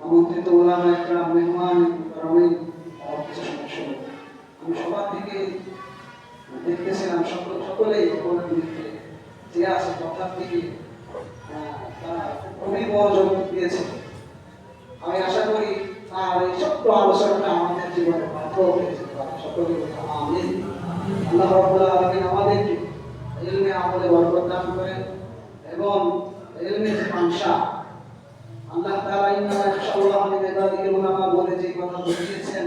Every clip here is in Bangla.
আমন্ত্রিত ওলামা একরাম, মেহমান রমিন, আমি সবার দিকে দেখতেছিলাম সকলেই যে আছে কথার দিকে তারা খুবই মনোযোগ দিয়েছে। আমি আশা করি আর এই ছোট্ট আলোচনাটা আমাদের জীবনে পাথর হয়েছে। সকলে আমিন। আল্লাহ রাব্বুল আলামিন আমাদেরকে ইলমে আমলে বরকত দান করেন এবং ইলমের যে মানসা আল্লাহ তাআলা ইন্নামা ইয়াখশাল্লাহ মিন ইবাদিহিল উলামা বলে যে কথা বলেছেন,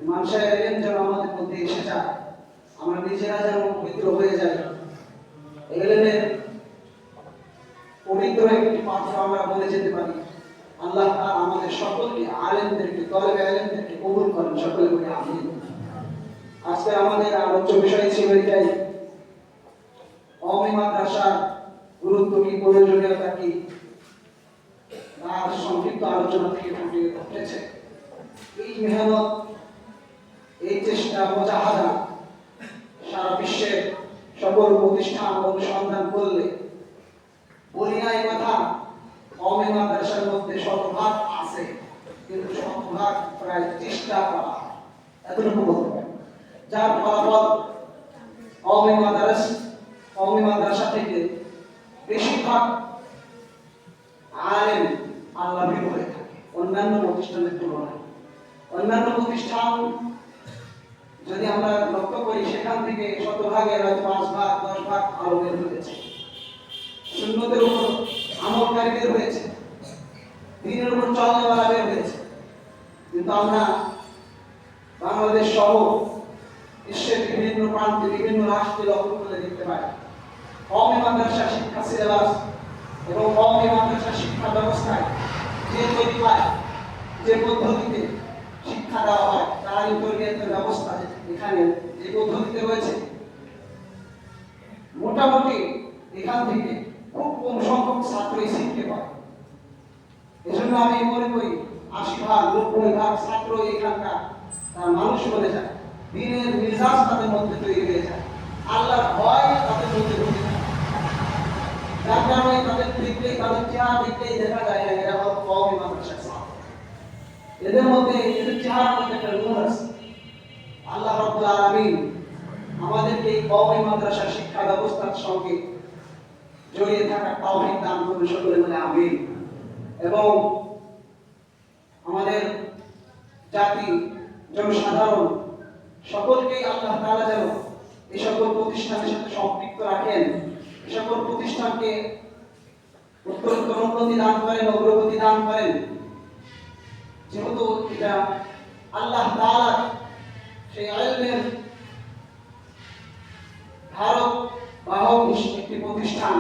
মানসা ইলম যেন আমাদের মধ্যে এসে যায়, আমরা নিজেরা যেন পবিত্র হয়ে যাই। ইলমের পবিত্র একটি পাত্র আমরা বলে যেতে পারি। আল্লাহ তাআলা আমাদের সকলকে আলেমদেরকে, তলবে আলেমদেরকে কবুল করেন। সকলে বলি আমিন। আজকে আমাদের আলোচ্য বিষয় ছিল এটাই, কওমি মাদ্রাসার গুরুত্ব কি, প্রয়োজনীয়তা কি, তার সংক্ষিপ্ত আলোচনা থেকে ফুটে উঠেছে। এই মেহনত, এই চেষ্টা, মুজাহাদা সারা বিশ্বের সকল প্রতিষ্ঠান অনুসন্ধান করলে বলি না এই কথা, কওমি মাদ্রাসার মধ্যে শতভাগ আছে, কিন্তু শতভাগ প্রায় চেষ্টা করা এতটুকু বলতে পারি। যার ফলাফল কওমি মাদ্রাসা থেকে বেশিরভাগ আলেম আল্লাহী হয়ে থাকে অন্যান্য প্রতিষ্ঠানের তুলনায়। অন্যান্য প্রতিষ্ঠান যদি আমরা লক্ষ্য করি, সেখান থেকে শতভাগের হয়তো 5 ভাগ 10 ভাগ আলেমের হয়েছে, সুন্নতের উপর আমলকারীদের হয়েছে, দ্বীনের উপর চলনেওয়ালাদের হয়েছে। কিন্তু আমরা বাংলাদেশ সহ বিশ্বের বিভিন্ন প্রান্তে, বিভিন্ন রাষ্ট্রে লক্ষ্য করে দেখতে পাই, কওমি মাদ্রাসা শিক্ষা সিলেবাস এবং কওমি মাদ্রাসা শিক্ষা ব্যবস্থায় যে তরিকায়, যে পদ্ধতিতে শিক্ষা দেওয়া হয়, তার ইন্টারনেটের ব্যবস্থা এখানে যে পদ্ধতিতে রয়েছে, মোটামুটি এখান থেকে খুব কম সংখ্যক ছাত্রই শিখতে পারে। এজন্য আমি মনে করি 80 ভাগ 90 ভাগ ছাত্র এখানকার মানুষ বলে যায়, দ্বীনের মিজাজ তাদের মধ্যে তৈরি হয়ে যায়, আল্লাহর ভয় তাদের মধ্যে ঢুকে যায়। যার কারণে তাদের দেখলেই, তাদের চেহারা দেখলেই দেখা যায় না এরা হলো কওমি মাদ্রাসার ছাত্র। এদের মধ্যে, এদের চেহারার মধ্যে একটা নূর আছে। আল্লাহ রাব্বুল আলামিন আমাদেরকে এই কওমি মাদ্রাসা শিক্ষা ব্যবস্থার সঙ্গে জড়িয়ে থাকার তৌফিক দান করুন। সকলে বলে আমিন। এবং আমাদের জাতি, জনসাধারণ সকলকেই আল্লাহ তাআলা যেন এই সকল প্রতিষ্ঠানের সাথে সম্পৃক্ত রাখেন, এই সকল প্রতিষ্ঠানকে উত্তরোত্তর উন্নতি দান করেন, অগ্রগতি দান করেন। যেহেতু এটা আল্লাহ তাআলা সেই ইলমের ধারক বাহক একটি প্রতিষ্ঠান,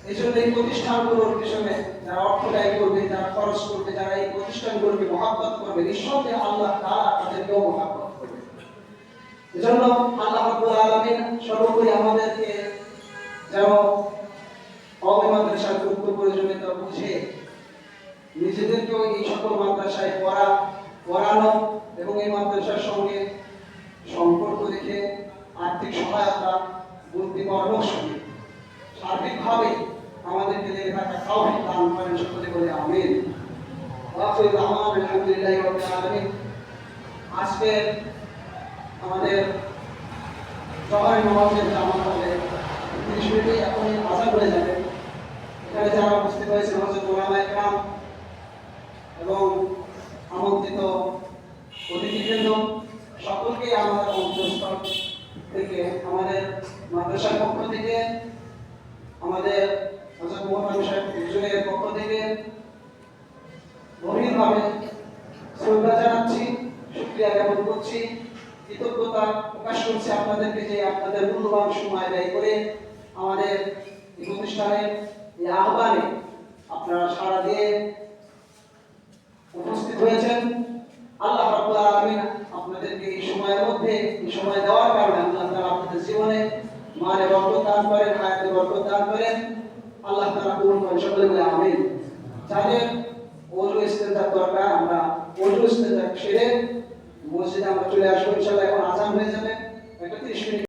এই জন্য এই প্রতিষ্ঠানগুলোর পিছনে যারা অর্থ ব্যয় করবে, যারা খরচ করবে, যারা এই প্রতিষ্ঠানগুলোকে মহব্বত করবে, নিঃসন্দেহে আল্লাহ তাআলা তাদেরকেও মহব্বত করবে। এজন্য আল্লাহ রাব্বুল আলামিন সর্বোপরি আমাদেরকে যেন কওমি মাদ্রাসার গুরুত্ব, প্রয়োজনীয়তা বুঝে নিজেদেরকেও এই সকল মাদ্রাসায় পড়ানো এবং এই মাদ্রাসার সঙ্গে সম্পর্ক রেখে আর্থিক সহায়তা, বুদ্ধি পরামর্শ দিয়ে সার্বিকভাবে আমাদেরকে লেগে থাকা তৌফিক দান করেন। সকলে বলে আমিন। আলহামদুলিল্লাহি রাব্বিল আলামিন। আজকে আমাদের জোহরের নামাজের জামাত হবে 30 মিনিটে, এখন আযান হয়ে যাবে। এখানে যারা উপস্থিত হয়েছে হযরত ওলামা একরাম এবং আমন্ত্রিত অতিথিবৃন্দ, সকলকে আমাদের অন্তঃস্থল থেকে, আমাদের মাদ্রাসার পক্ষ থেকে, আমাদের হযরত মোহাম্মদ সাহেব হুজুরের পক্ষ থেকে গভীরভাবে শ্রদ্ধা জানাচ্ছি, শুকরিয়া জ্ঞাপন করছি, কৃতজ্ঞতা প্রকাশ করছি আপনাদেরকে যে আপনাদের মূল্যবান সময় ব্যয় করে আমাদের এই প্রতিষ্ঠানের এই আহ্বানে আপনারা সাড়া দিয়ে উপস্থিত হয়েছেন। আল্লাহ রাব্বুল আলামিন আপনাদেরকে এই সময়ের মধ্যে, এই সময় দেওয়ার কারণে আল্লাহ তাআলা আপনাদের জীবনে মালে বরকত দান করেন, হায়াতে বরকত দান করেন। আল্লাহ তাআলা কবুল করেন। সকলে বলে আমিন। যাদের ওযু ইস্তেনজার দরকার, আমরা ওযু ইস্তেনজা সেরে মসজিদে আমরা চলে আসবো ইনশাআল্লাহ। এখন আযান হয়ে যাবে, একটা 30 মিনিট